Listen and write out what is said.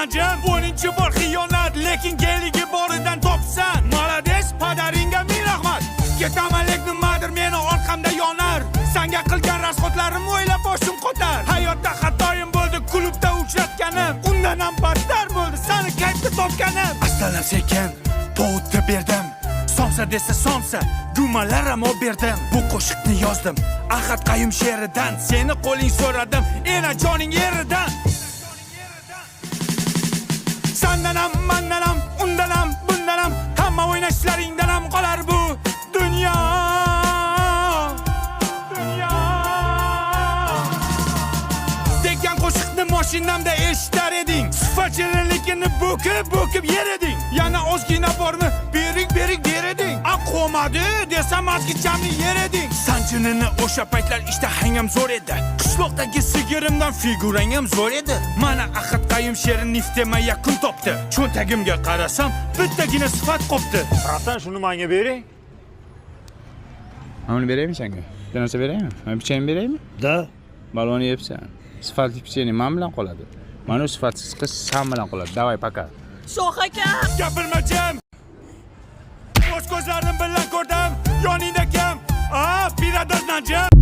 najm 10-chi bor xiyonat, lekin geligi boridan topsan. Malades, padaringga ming rahmat. Ketaman lek nimadir meni orqamda yonar. Senga qilgan rasxotlarim o'ylab boshim qotar. Hayotda xatoyim bo'ldi, klubda uchratganim. Undan ham battar bo'ldi, seni qaytda topganim. Aslab sekin to'g'itib berdim. Somsa desa somsa, gumalar ham berdim. Bu qo'shiqni yozdim Ahad Qayum she'ridan. Seni qo'ling so'radim, ena joning yeridan. Sendan ham, mendan ham, undan ham, bundan ham, hamma o'ynashlaringdan ham qolar bu dunyo. Degan qo'shiqni mashinamda eshitar eding. Sifatchilikni bo'kib yer eding. Yana ozgina bormi? Berik der eding. Aqomadi desam azgichamni yer eding. Sanjinini o'sha paytlar ishtahang ham zo'r edi. Qishloqdagi sigirimdan figurang ham zo'r edi. Mana Ahad Qayum she'ri niftema yakun topdi. Cho'ntagimga qarasam, bittagina sifat qopti. Rastan shuni menga bering. Mana beraymi senga? Bir narsa beraymi? Mana pichang beraymi? Da. Balonni yebsan. Sifatli pichang men bilan qoladi. Mana sifatsiz qiz sen bilan qoladi. Davay paka. Shoh aka. Gapirma jam. O'z ko'zlarim bilan ko'rdim, yoningda kim? Biradar Najm.